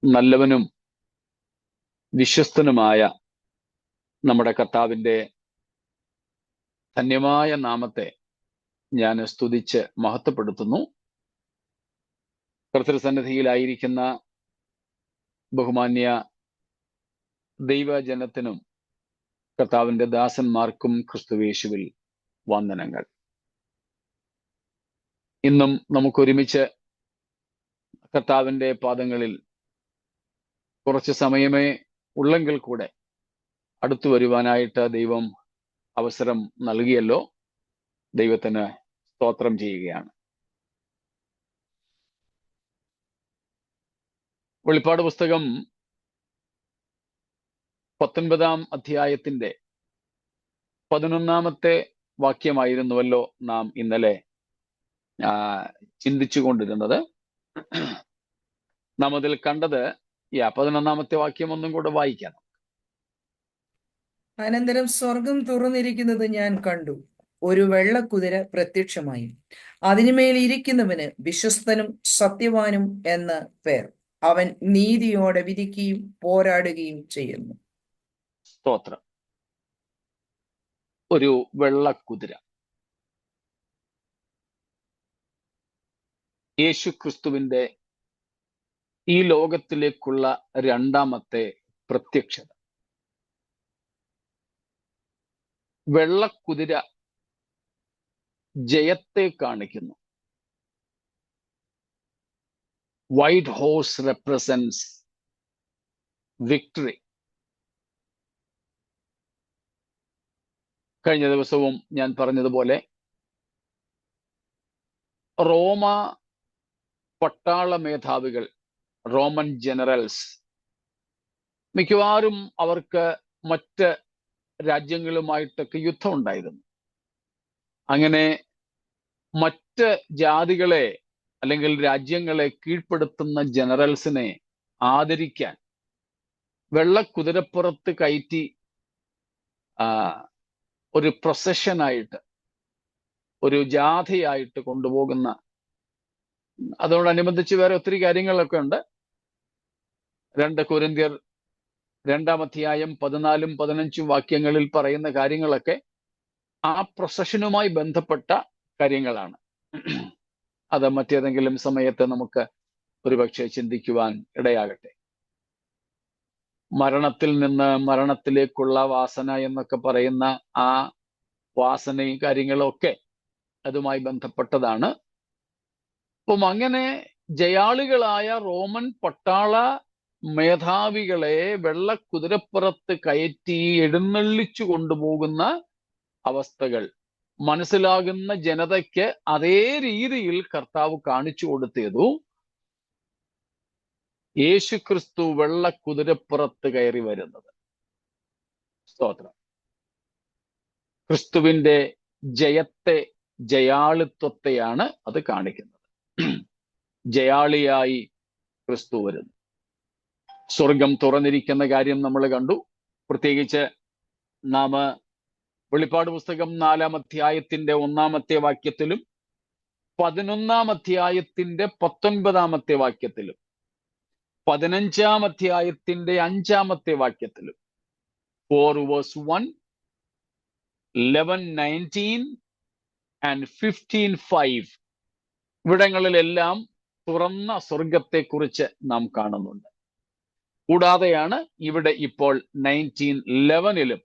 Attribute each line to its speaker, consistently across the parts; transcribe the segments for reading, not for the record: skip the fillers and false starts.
Speaker 1: നല്ലവനും വിശ്വസ്തനുമായ നമ്മുടെ കർത്താവിൻ്റെ ധന്യമായ നാമത്തെ ഞാൻ സ്തുതിച്ച് മഹത്വപ്പെടുത്തുന്നു. കർത്തൃസന്നിധിയിലായിരിക്കുന്ന ബഹുമാന്യ ദൈവജനത്തിനും കർത്താവിൻ്റെ ദാസന്മാർക്കും ക്രിസ്തുവേശുവിൽ വന്ദനങ്ങൾ. ഇന്നും നമുക്കൊരുമിച്ച് കർത്താവിൻ്റെ പാദങ്ങളിൽ കുറച്ച് സമയമേ ഉള്ളെങ്കിൽ കൂടെ അടുത്തു വരുവാനായിട്ട് ദൈവം അവസരം നൽകിയല്ലോ. ദൈവത്തിന് സ്തോത്രം ചെയ്യുകയാണ്. വെളിപ്പാട് പുസ്തകം 19-ാം അധ്യായത്തിന്റെ 11-ാമത്തെ വാക്യമായിരുന്നുവല്ലോ നാം ഇന്നലെ ചിന്തിച്ചു കൊണ്ടിരുന്നത്. നാം അതിൽ കണ്ടത് 11-ാമത്തെ വാക്യം ഒന്നും കൂടെ വായിക്കാം.
Speaker 2: അനന്തരം സ്വർഗം തുറന്നിരിക്കുന്നത് ഞാൻ കണ്ടു. ഒരു വെള്ളക്കുതിര പ്രത്യക്ഷമായി. അതിനുമേൽ ഇരിക്കുന്നവന് വിശ്വസ്തനും സത്യവാനും എന്ന് പേർ. അവൻ നീതിയോടെ വിധിക്കുകയും പോരാടുകയും ചെയ്യുന്നു.
Speaker 1: സ്തോത്രം. ഒരു വെള്ളക്കുതിര. യേശു ക്രിസ്തുവിന്റെ ഈ ലോകത്തിലേക്കുള്ള രണ്ടാമത്തെ പ്രത്യക്ഷത. വെള്ളക്കുതിര ജയത്തെ കാണിക്കുന്നു. White horse represents victory. കഴിഞ്ഞ ദിവസവും ഞാൻ പറഞ്ഞതുപോലെ റോമ പട്ടാള മേധാവികൾ, റോമൻ ജനറൽസ്, മിക്കവാറും അവർക്ക് മറ്റ് രാജ്യങ്ങളുമായിട്ടൊക്കെ യുദ്ധം ഉണ്ടായിരുന്നു. അങ്ങനെ മറ്റ് ജാതികളെ അല്ലെങ്കിൽ രാജ്യങ്ങളെ കീഴ്പ്പെടുത്തുന്ന ജനറൽസിനെ ആദരിക്കാൻ വെള്ളക്കുതിരപ്പുറത്ത് കയറ്റി ഒരു പ്രൊസഷനായിട്ട്, ഒരു ജാഥയായിട്ട് കൊണ്ടുപോകുന്ന, അതോടനുബന്ധിച്ച് വേറെ ഒത്തിരി കാര്യങ്ങളൊക്കെ ഉണ്ട്. 2 കൊരിന്ത്യർ 2-ാം അധ്യായം 14-15 വാക്യങ്ങളിൽ പറയുന്ന കാര്യങ്ങളൊക്കെ ആ പ്രൊസഷനുമായി ബന്ധപ്പെട്ട കാര്യങ്ങളാണ്. അത് മറ്റേതെങ്കിലും സമയത്ത് നമുക്ക് ഒരുപക്ഷെ ചിന്തിക്കുവാൻ ഇടയാകട്ടെ. മരണത്തിൽ നിന്ന് മരണത്തിലേക്കുള്ള വാസന എന്നൊക്കെ പറയുന്ന ആ വാസനയും കാര്യങ്ങളും ഒക്കെ അതുമായി ബന്ധപ്പെട്ടതാണ്. അപ്പം അങ്ങനെ ജയാളികളായ റോമൻ പട്ടാള മേധാവികളെ വെള്ളക്കുതിരപ്പുറത്ത് കയറ്റി എഴുന്നള്ളിച്ചു കൊണ്ടുപോകുന്ന അവസ്ഥകൾ മനസ്സിലാകുന്ന ജനതയ്ക്ക് അതേ രീതിയിൽ കർത്താവ് കാണിച്ചു കൊടുത്തതു യേശു ക്രിസ്തു വെള്ളക്കുതിരപ്പുറത്ത് കയറി വരുന്നത്. സ്തോത്രം. ക്രിസ്തുവിന്റെ ജയത്തെ, ജയാളിത്വത്തെയാണ് അത് കാണിക്കുന്നത്. ജയാളിയായി ക്രിസ്തു വരുന്നു. സ്വർഗം തുറന്നിരിക്കുന്ന കാര്യം നമ്മൾ കണ്ടു. പ്രത്യേകിച്ച് നാം വെളിപ്പാട് പുസ്തകം 4-ാം അധ്യായത്തിന്റെ 1-ാമത്തെ വാക്യത്തിലും 11-ാം അധ്യായത്തിന്റെ 19-ാമത്തെ വാക്യത്തിലും 15-ാം അധ്യായത്തിന്റെ 5-ാമത്തെ വാക്യത്തിലും 4 verse 1, 11:19 and 15:5 ഇവിടങ്ങളിലെല്ലാം തുറന്ന സ്വർഗത്തെക്കുറിച്ച് നാം കാണുന്നുണ്ട്. കൂടാതെയാണ് ഇവിടെ ഇപ്പോൾ 19:11-ലും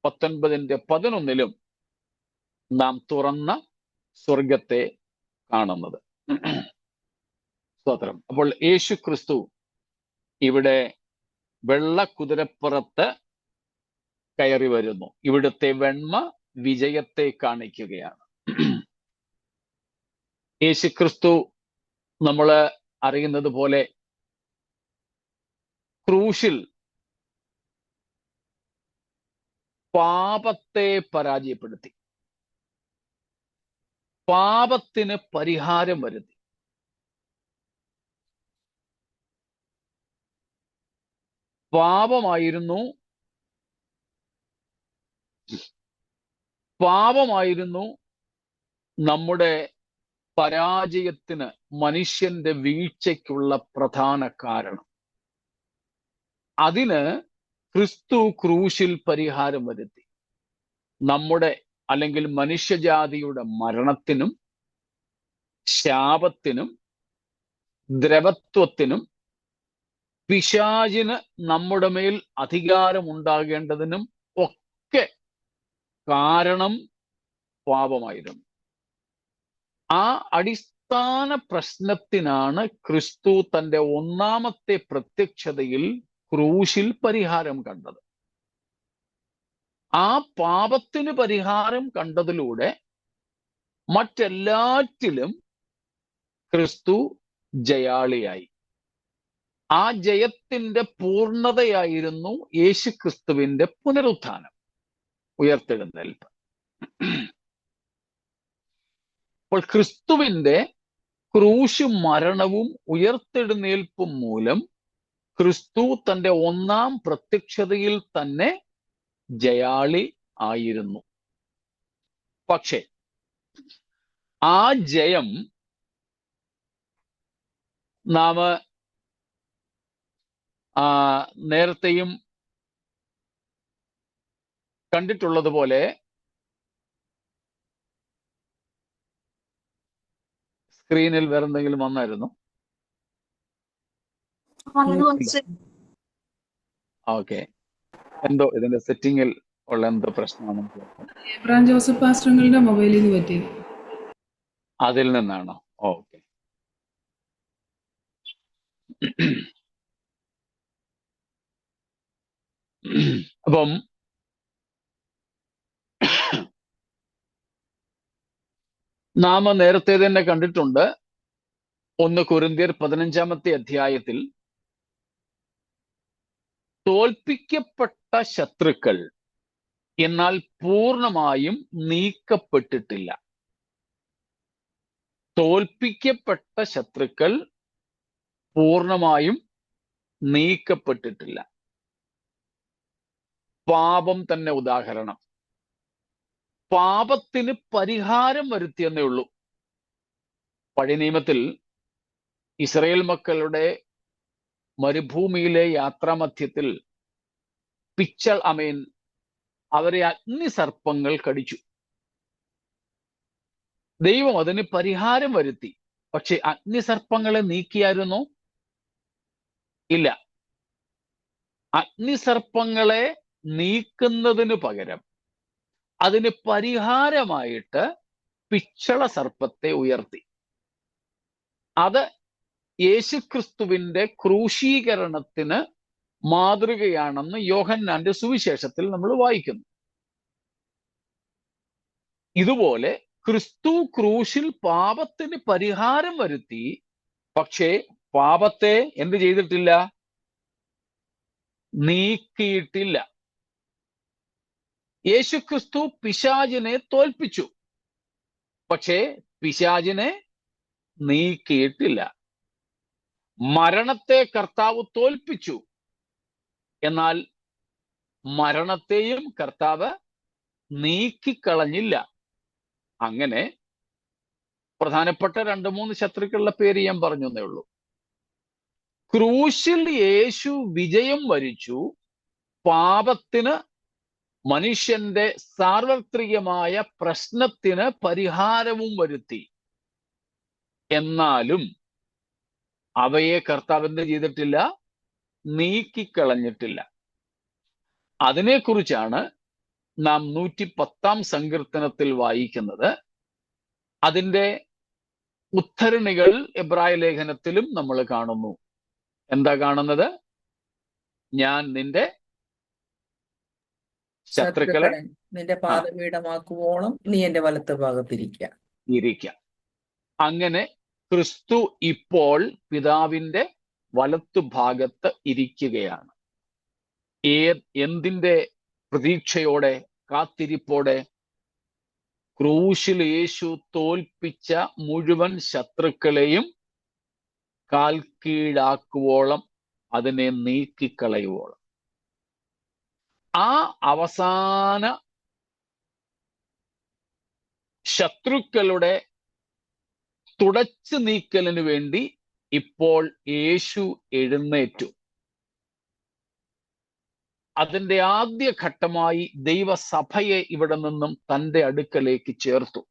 Speaker 1: 19:11 നാം തുറന്ന സ്വർഗത്തെ കാണുന്നത്. സ്തോത്രം. അപ്പോൾ യേശു ക്രിസ്തു ഇവിടെ വെള്ളക്കുതിരപ്പുറത്ത് കയറി വരുന്നു. ഇവിടുത്തെ വെണ്മ വിജയത്തെ കാണിക്കുകയാണ്. യേശു ക്രിസ്തു നമ്മൾ അറിയുന്നത് പോലെ ക്രൂശിൽ പാപത്തെ പരാജയപ്പെടുത്തി, പാപത്തിന് പരിഹാരം വരുത്തി. പാപമായിരുന്നു നമ്മുടെ പരാജയത്തിന്, മനുഷ്യന്റെ വീഴ്ചയ്ക്കുള്ള പ്രധാന കാരണം. അതിന് ക്രിസ്തു ക്രൂശിൽ പരിഹാരം വരുത്തി. നമ്മുടെ അല്ലെങ്കിൽ മനുഷ്യജാതിയുടെ മരണത്തിനും ശാപത്തിനും ദ്രവത്വത്തിനും പിശാചിന് നമ്മുടെ മേൽ അധികാരമുണ്ടാകേണ്ടതിനും ഒക്കെ കാരണം പാപമായിരുന്നു. ആ അടിസ്ഥാന പ്രശ്നത്തിനാണ് ക്രിസ്തു തന്റെ ഒന്നാമത്തെ പ്രത്യക്ഷതയിൽ ക്രൂശിൽ പരിഹാരം കണ്ടത്. ആ പാപത്തിന് പരിഹാരം കണ്ടതിലൂടെ മറ്റെല്ലാറ്റിലും ക്രിസ്തു ജയാളിയായി. ആ ജയത്തിന്റെ പൂർണ്ണതയായിരുന്നു യേശു ക്രിസ്തുവിന്റെ പുനരുത്ഥാനം, ഉയർത്തെഴുന്നേൽപ്പ്. അപ്പോൾ ക്രിസ്തുവിന്റെ ക്രൂശ് മരണവും ഉയർത്തെഴുന്നേൽപ്പും മൂലം ക്രിസ്തു തന്റെ ഒന്നാം പ്രത്യക്ഷതയിൽ തന്നെ ജയാളി ആയിരുന്നു. പക്ഷെ ആ ജയം നാം നേരത്തെയും കണ്ടിട്ടുള്ളതുപോലെ സ്ക്രീനിൽ വേറെ എന്തെങ്കിലും വന്നായിരുന്നു? ഓക്കെ, എന്തോ ഇതിന്റെ സെറ്റിങ്ങിൽ ഉള്ള എന്തോ പ്രശ്നമാണ്.
Speaker 3: എബ്രാം ജോസഫ് പാസ്റ്ററുകളുടെ മൊബൈലിൽ നിന്ന് പറ്റിയത്.
Speaker 1: അതിൽ നിന്നാണോ? ഓക്കെ. അപ്പം നാം നേരത്തെ തന്നെ കണ്ടിട്ടുണ്ട്, 1 കൊരിന്ത്യർ 15-ാമത്തെ അധ്യായത്തിൽ തോൽപ്പിക്കപ്പെട്ട ശത്രുക്കൾ എന്നാൽ പൂർണ്ണമായും നീക്കപ്പെട്ടിട്ടില്ല. തോൽപ്പിക്കപ്പെട്ട ശത്രുക്കൾ പൂർണ്ണമായും നീക്കപ്പെട്ടിട്ടില്ല. പാപം തന്നെ ഉദാഹരണം. പാപത്തിന് പരിഹാരം വരുത്തിയെന്നേ ഉള്ളൂ. പഴയ നിയമത്തിൽ ഇസ്രായേൽ മക്കളുടെ മരുഭൂമിയിലെ യാത്രാമധ്യത്തിൽ അവരെ അഗ്നിസർപ്പങ്ങൾ കടിച്ചു. ദൈവം അതിന് പരിഹാരം വരുത്തി. പക്ഷെ അഗ്നിസർപ്പങ്ങളെ നീക്കിയായിരുന്നോ? ഇല്ല. അഗ്നിസർപ്പങ്ങളെ നീക്കുന്നതിന് പകരം അതിന് പരിഹാരമായിട്ട് പിച്ചള സർപ്പത്തെ ഉയർത്തി. അത് യേശുക്രിസ്തുവിന്റെ ക്രൂശീകരണത്തിന് മാതൃകയാണെന്ന് യോഹന്നാന്റെ സുവിശേഷത്തിൽ നമ്മൾ വായിക്കുന്നു. ഇതുപോലെ ക്രിസ്തു ക്രൂശിൽ പാപത്തിന് പരിഹാരം വരുത്തി. പക്ഷേ പാപത്തെ എന്ത് ചെയ്തിട്ടില്ല? നീക്കിയിട്ടില്ല. യേശുക്രിസ്തു പിശാചിനെ തോൽപ്പിച്ചു. പക്ഷേ പിശാചിനെ നീക്കിയിട്ടില്ല. മരണത്തെ കർത്താവ് തോൽപ്പിച്ചു. എന്നാൽ മരണത്തെയും കർത്താവ് നീക്കിക്കളഞ്ഞില്ല. അങ്ങനെ പ്രധാനപ്പെട്ട 2-3 ശത്രുക്കളുടെ പേര് ഞാൻ പറഞ്ഞു എന്നേ ഉള്ളൂ. ക്രൂശിൽ യേശു വിജയം വരിച്ചു. പാപത്തിന്, മനുഷ്യന്റെ സാർവത്രികമായ പ്രശ്നത്തിന് പരിഹാരവും വരുത്തി. എന്നാലും അവയെ കർത്താവ് എന്ത് ചെയ്തിട്ടില്ല? നീക്കിക്കളഞ്ഞിട്ടില്ല. അതിനെക്കുറിച്ചാണ് നാം 110-ാം സങ്കീർത്തനത്തിൽ വായിക്കുന്നത്. അതിൻ്റെ ഉദ്ധരണികൾ എബ്രായ ലേഖനത്തിലും നമ്മൾ കാണുന്നു. എന്താ കാണുന്നത്? ഞാൻ നിന്റെ ശത്രുക്കളെ
Speaker 2: നിന്റെ പാദപീഠമാക്കുവോളം നീ എന്റെ വലത്ത് ഭാഗത്തിരിക്കുക.
Speaker 1: അങ്ങനെ ക്രിസ്തു ഇപ്പോൾ പിതാവിന്റെ വലത്തു ഭാഗത്ത് ഇരിക്കുകയാണ്. എന്തിന്റെ പ്രതീക്ഷയോടെ, കാത്തിരിപ്പോടെ? ക്രൂശിൽ യേശു തോൽപ്പിച്ച മുഴുവൻ ശത്രുക്കളെയും കാൽ കീഴാക്കുവോളം, അതിനെ നീക്കിക്കളയുവോളം. ആ അവസാന ശത്രുക്കളുടെ തുടച്ചു നീക്കലിന് വേണ്ടി ഇപ്പോൾ യേശു എഴുന്നേറ്റു. അതിൻ്റെ ആദ്യ ഘട്ടമായി ദൈവസഭയെ ഇവിടെ നിന്നും തൻ്റെ അടുക്കലേക്ക് ചേർത്തു.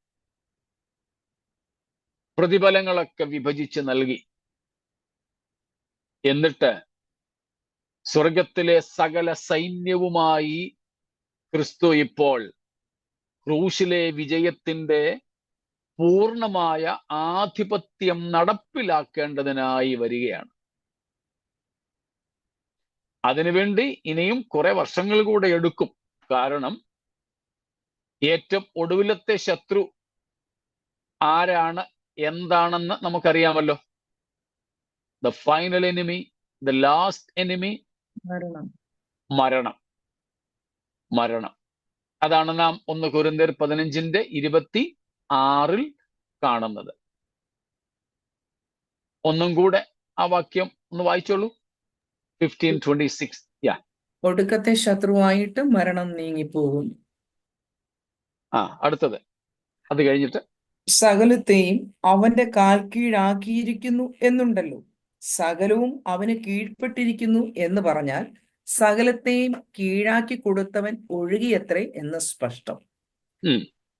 Speaker 1: പ്രതിഫലങ്ങളൊക്കെ വിഭജിച്ച് നൽകി. എന്നിട്ട് സ്വർഗത്തിലെ സകല സൈന്യവുമായി ക്രിസ്തു ഇപ്പോൾ ക്രൂശിലെ വിജയത്തിന്റെ പൂർണ്ണമായ ആധിപത്യം നടപ്പിലാക്കേണ്ടതിനായി വരികയാണ്. അതിനുവേണ്ടി ഇനിയും കുറെ വർഷങ്ങൾ കൂടെ എടുക്കും. കാരണം ഏറ്റവും ഒടുവിലത്തെ ശത്രു ആരാണ്, എന്താണെന്ന് നമുക്കറിയാമല്ലോ. The final enemy, the last enemy, മരണം. മരണം. അതാണ് നാം 1 കൊരിന്ത്യർ 15:26 കാണുന്നത്. ഒന്നും കൂടെ ആ വാക്യം ഒന്ന് വായിച്ചോളൂ. 15:26.
Speaker 2: ഒടുക്കത്തെ ശത്രുവായിട്ട് മരണം നീങ്ങിപ്പോകും.
Speaker 1: അടുത്തത് അത് കഴിഞ്ഞിട്ട്
Speaker 2: സകലത്തെയും അവന്റെ കാൽ കീഴാക്കിയിരിക്കുന്നു എന്നുണ്ടല്ലോ. സകലവും അവന് കീഴ്പ്പെട്ടിരിക്കുന്നു എന്ന് പറഞ്ഞാൽ സകലത്തെയും കീഴാക്കി കൊടുത്തവൻ ഒഴികെയത്രേ എന്ന് സ്പഷ്ടം.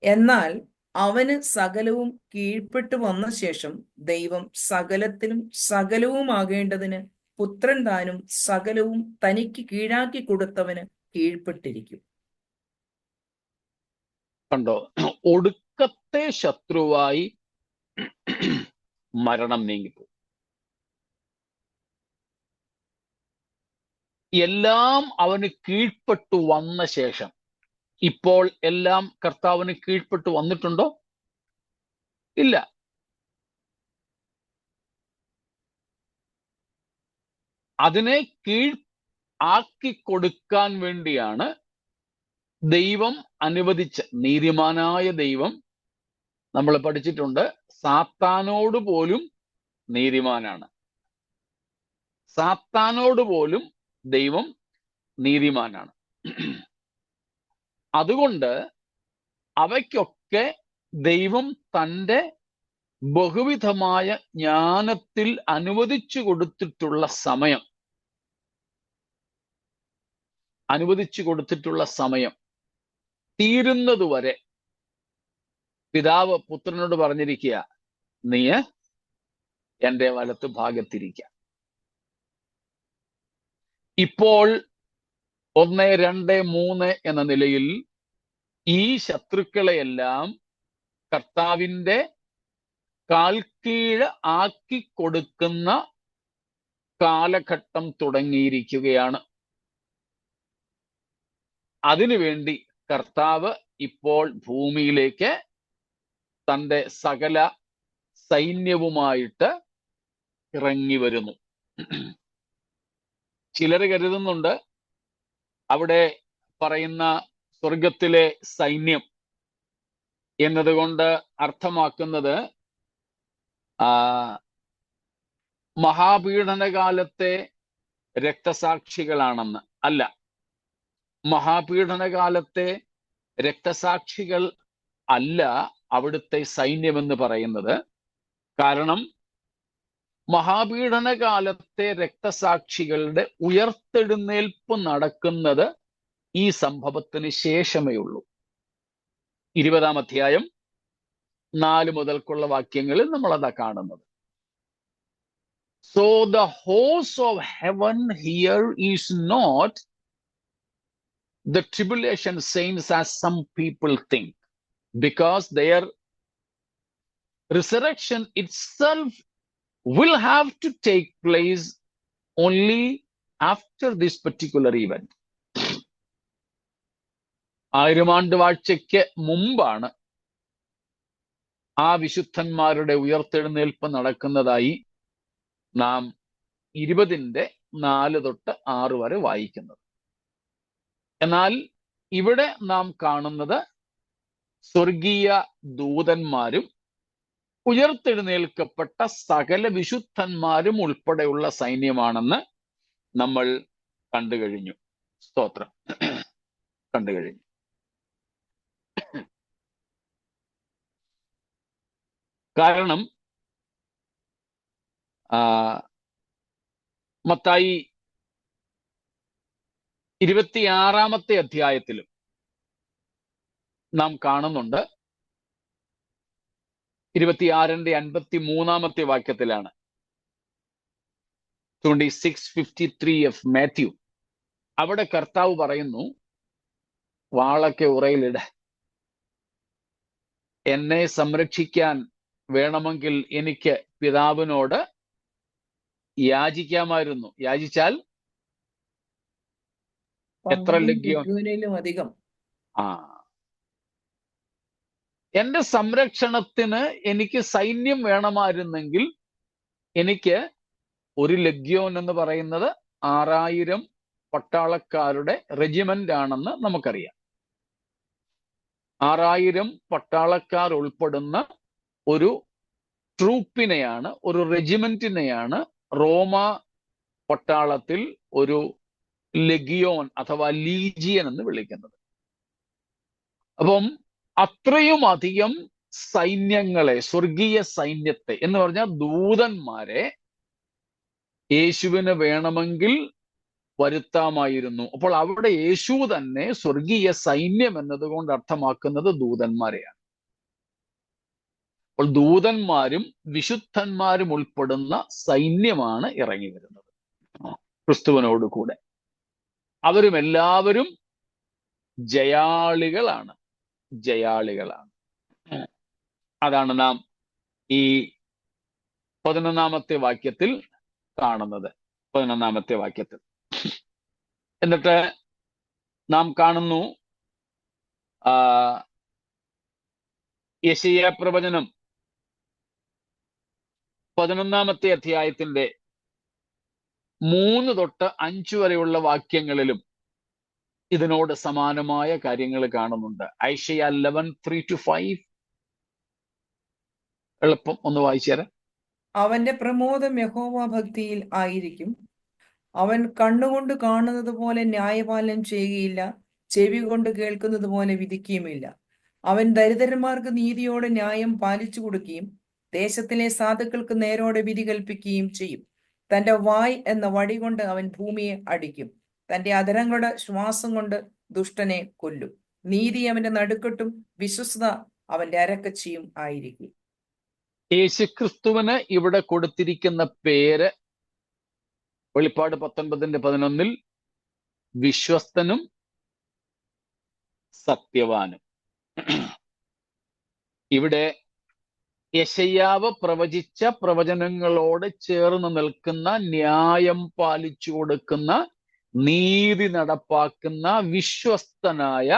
Speaker 2: എന്നാൽ അവന് സകലവും കീഴ്പ്പെട്ടു വന്ന ശേഷം ദൈവം സകലത്തിലും സകലവുമാകേണ്ടതിന് പുത്രൻ താനും സകലവും തനിക്ക് കീഴാക്കി കൊടുത്തവന് കീഴ്പ്പെട്ടിരിക്കും.
Speaker 1: കണ്ടോ, ഒടുക്കത്തെ ശത്രുവായി മരണം നീങ്ങിപ്പോകും. എല്ലാം അവന് കീഴ്പ്പെട്ടു വന്ന ശേഷം, ഇപ്പോൾ എല്ലാം കർത്താവിന് കീഴ്പ്പെട്ടു വന്നിട്ടുണ്ടോ? ഇല്ല. അതിനെ ആക്കി കൊടുക്കാൻ വേണ്ടിയാണ് ദൈവം അനുവദിച്ച, നീതിമാനായ ദൈവം, നമ്മൾ പഠിച്ചിട്ടുണ്ട്, സാത്താനോട് പോലും നീതിമാനാണ്. സാത്താനോട് പോലും ദൈവം നീതിമാനാണ്. അതുകൊണ്ട് അവയ്ക്കൊക്കെ ദൈവം തൻ്റെ ബഹുവിധമായ ജ്ഞാനത്തിൽ അനുവദിച്ചു കൊടുത്തിട്ടുള്ള സമയം തീരുന്നതുവരെ പിതാവ് പുത്രനോട് പറഞ്ഞിരിക്കുക, നീ എൻ്റെ വലത്ത് ഭാഗത്തിരിക്കുക. ഇപ്പോൾ 1, 2, 3 എന്ന നിലയിൽ ഈ ശത്രുക്കളെയെല്ലാം കർത്താവിൻ്റെ കാൽക്കീഴ് ആക്കി കൊടുക്കുന്ന കാലഘട്ടം തുടങ്ങിയിരിക്കുകയാണ്. അതിനുവേണ്ടി കർത്താവ് ഇപ്പോൾ ഭൂമിയിലേക്ക് തൻ്റെ സകല സൈന്യവുമായിട്ട് ഇറങ്ങി വരുന്നു. ചിലർ കരുതുന്നുണ്ട് അവിടെ പറയുന്ന സ്വർഗത്തിലെ സൈന്യം എന്നതുകൊണ്ട് അർത്ഥമാക്കുന്നത് മഹാപീഡനകാലത്തെ രക്തസാക്ഷികളാണെന്ന്. അല്ല, മഹാപീഡനകാലത്തെ രക്തസാക്ഷികൾ അല്ല അവിടുത്തെ സൈന്യമെന്ന് പറയുന്നത്. കാരണം മഹാപീഡനകാലത്തെ രക്തസാക്ഷികളുടെ ഉയർത്തെഴുന്നേൽപ്പ് നടക്കുന്നത് ഈ സംഭവത്തിന് ശേഷമേ ഉള്ളൂ. 20-ാം അധ്യായം 4 മുതൽക്കുള്ള വാക്യങ്ങളിൽ നമ്മൾ അതാ കാണുന്നത്. So the host of heaven here is not the tribulation saints as some people think, because their resurrection itself will have to take place only after this particular event. 1000 ആണ്ട് വാഴ്ചയ്ക്ക് മുമ്പാണ് ആ വിശുദ്ധന്മാരുടെ ഉയർത്തെഴുന്നേൽപ്പ് നടക്കുന്നതായി നാം 20-4 വരെ വായിക്കുന്നത്. എന്നാൽ ഇവിടെ നാം കാണുന്നത് സ്വർഗീയ ദൂതന്മാരും ഉയർത്തെഴുന്നേൽക്കപ്പെട്ട സകല വിശുദ്ധന്മാരും ഉൾപ്പെടെയുള്ള സൈന്യമാണെന്ന് നമ്മൾ കണ്ടു കഴിഞ്ഞു. സ്തോത്രം, കണ്ടു കഴിഞ്ഞു. കാരണം മത്തായി 26-ാമത്തെ അധ്യായത്തിലും നാം കാണുന്നുണ്ട്. 26-ന്റെ 53-ാമത്തെ വാക്യത്തിലാണ് 26:53 of മാത്യു. അവിടെ കർത്താവ് പറയുന്നു, വാളൊക്കെ ഉറയിലിട, എന്നെ സംരക്ഷിക്കാൻ വേണമെങ്കിൽ എനിക്ക് പിതാവിനോട് യാചിക്കാമായിരുന്നു. യാചിച്ചാൽ എത്ര
Speaker 2: 12
Speaker 1: ലഗ്യോൻ?
Speaker 2: ലഗ്യോനിലും അധികം.
Speaker 1: എന്റെ സംരക്ഷണത്തിന് എനിക്ക് സൈന്യം വേണമായിരുന്നെങ്കിൽ എനിക്ക് ഒരു ലഗ്യോൻ എന്ന് പറയുന്നത് 6000 പട്ടാളക്കാരുടെ റെജിമെന്റ് ആണെന്ന് നമുക്കറിയാം. 6000 പട്ടാളക്കാർ ഉൾപ്പെടുന്ന ഒരു ട്രൂപ്പിനെയാണ്, ഒരു റെജിമെന്റിനെയാണ് റോമ പട്ടാളത്തിൽ ഒരു ലഗിയോൻ അഥവാ ലീജിയൻ എന്ന് വിളിക്കുന്നത്. അപ്പം അത്രയും അധികം സൈന്യങ്ങളെ, സ്വർഗീയ സൈന്യത്തെ എന്ന് പറഞ്ഞാൽ ദൂതന്മാരെ യേശുവിന് വേണമെങ്കിൽ വരുത്താമായിരുന്നു. അപ്പോൾ അവിടെ യേശു തന്നെ സ്വർഗീയ സൈന്യം എന്നതുകൊണ്ട് അർത്ഥമാക്കുന്നത് ദൂതന്മാരെയാണ്. അപ്പോൾ ദൂതന്മാരും വിശുദ്ധന്മാരും ഉൾപ്പെടുന്ന സൈന്യമാണ് ഇറങ്ങി വരുന്നത് ക്രിസ്തുവിനോട് കൂടെ. അവരും എല്ലാവരും ജയാളികളാണ്. അതാണ് നാം ഈ 11-ാമത്തെ വാക്യത്തിൽ കാണുന്നത്. 11-ാമത്തെ വാക്യത്തിൽ എന്നിട്ട് നാം കാണുന്നു യെശയ്യാ പ്രവചനം 11-ാമത്തെ അധ്യായത്തിന്റെ 3 തൊട്ട് 5 വരെയുള്ള വാക്യങ്ങളിലും ഇതിനോട് സമാനമായ കാര്യങ്ങൾ കാണുന്നുണ്ട്. ഐശയ്യാ 11:3-5 എളുപ്പം ഒന്ന് വായിച്ചേരാം.
Speaker 2: അവന്റെ പ്രമോദം യഹോവ ഭക്തിയിൽ ആയിരിക്കും. അവൻ കണ്ണുകൊണ്ട് കാണുന്നത് പോലെ ന്യായപാലനം ചെയ്യുകയില്ല, ചെവി കൊണ്ട് കേൾക്കുന്നത് പോലെ വിധിക്കുകയുമില്ല. അവൻ ദരിദ്രന്മാർക്ക് നീതിയോടെ ന്യായം പാലിച്ചു കൊടുക്കുകയും ദേശത്തിലെ സാധുക്കൾക്ക് നേരോടെ വിധി കൽപ്പിക്കുകയും ചെയ്യും. തന്റെ വായ് എന്ന വടി കൊണ്ട് അവൻ ഭൂമിയെ അടിക്കും. തന്റെ അധരങ്ങളുടെ ശ്വാസം കൊണ്ട് ദുഷ്ടനെ കൊല്ലും. നീതി അവന്റെ നടുക്കെട്ടും വിശ്വസ്തത അവന്റെ അരക്കച്ചിയും ആയിരിക്കും.
Speaker 1: യേശുക്രിസ്തുവിന് ഇവിടെ കൊടുത്തിരിക്കുന്ന പേര് വെളിപ്പാട് 19:11 വിശ്വസ്തനും സത്യവാനും. ഇവിടെ യെശയ്യാവ് പ്രവചിച്ച പ്രവചനങ്ങളോട് ചേർന്ന് നിൽക്കുന്ന, ന്യായം പാലിച്ചു കൊടുക്കുന്ന, നീതി നടപ്പാക്കുന്ന വിശ്വസ്തനായ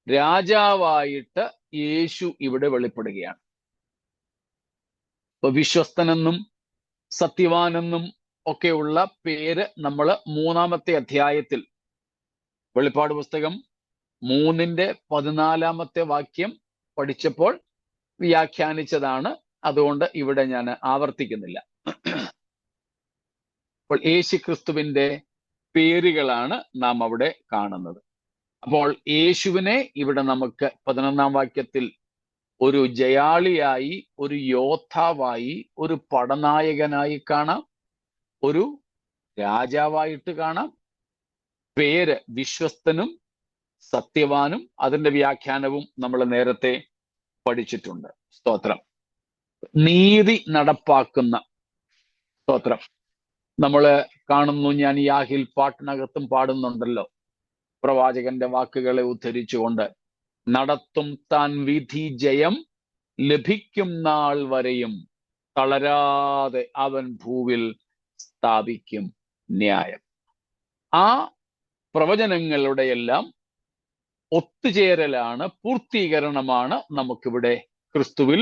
Speaker 1: രാജാവായിട്ട് യേശു ഇവിടെ വെളിപ്പെടുകയാണ്. ഇപ്പൊ വിശ്വസ്തനെന്നും സത്യവാനെന്നും ഒക്കെയുള്ള പേര് നമ്മൾ 3-ാമത്തെ അധ്യായത്തിൽ വെളിപ്പാട് പുസ്തകം 3:14 വാക്യം പഠിച്ചപ്പോൾ വ്യാഖ്യാനിച്ചതാണ്. അതുകൊണ്ട് ഇവിടെ ഞാൻ ആവർത്തിക്കുന്നില്ല. അപ്പോൾ യേശുക്രിസ്തുവിന്റെ പേരുകളാണ് നാം അവിടെ കാണുന്നത്. അപ്പോൾ യേശുവിനെ ഇവിടെ നമുക്ക് 11-ാം വാക്യത്തിൽ ഒരു ജയാളിയായി, ഒരു യോദ്ധാവായി, ഒരു പടനായകനായി കാണാം, ഒരു രാജാവായിട്ട് കാണാം. പേര് വിശ്വസ്തനും സത്യവാനും. അതിന്റെ വ്യാഖ്യാനവും നമ്മൾ നേരത്തെ പഠിച്ചിട്ടുണ്ട്. സ്തോത്രം. നീതി നടപ്പാക്കുന്ന. സ്തോത്രം. നമ്മൾ കാണുന്നു, ഞാൻ യാഹിൽ പാട്ടിനകത്തും പാടുന്നുണ്ടല്ലോ, പ്രവാചകന്റെ വാക്കുകളെ ഉദ്ധരിച്ചുകൊണ്ട്, നടത്തും താൻ വിധി ജയം, ലഭിക്കും നാൾ വരെയും തളരാതെ അവൻ ഭൂവിൽ സ്ഥാപിക്കും ന്യായം. ആ പ്രവചനങ്ങളുടെ എല്ലാം ഒത്തുചേരലാണ്, പൂർത്തീകരണമാണ് നമുക്കിവിടെ ക്രിസ്തുവിൽ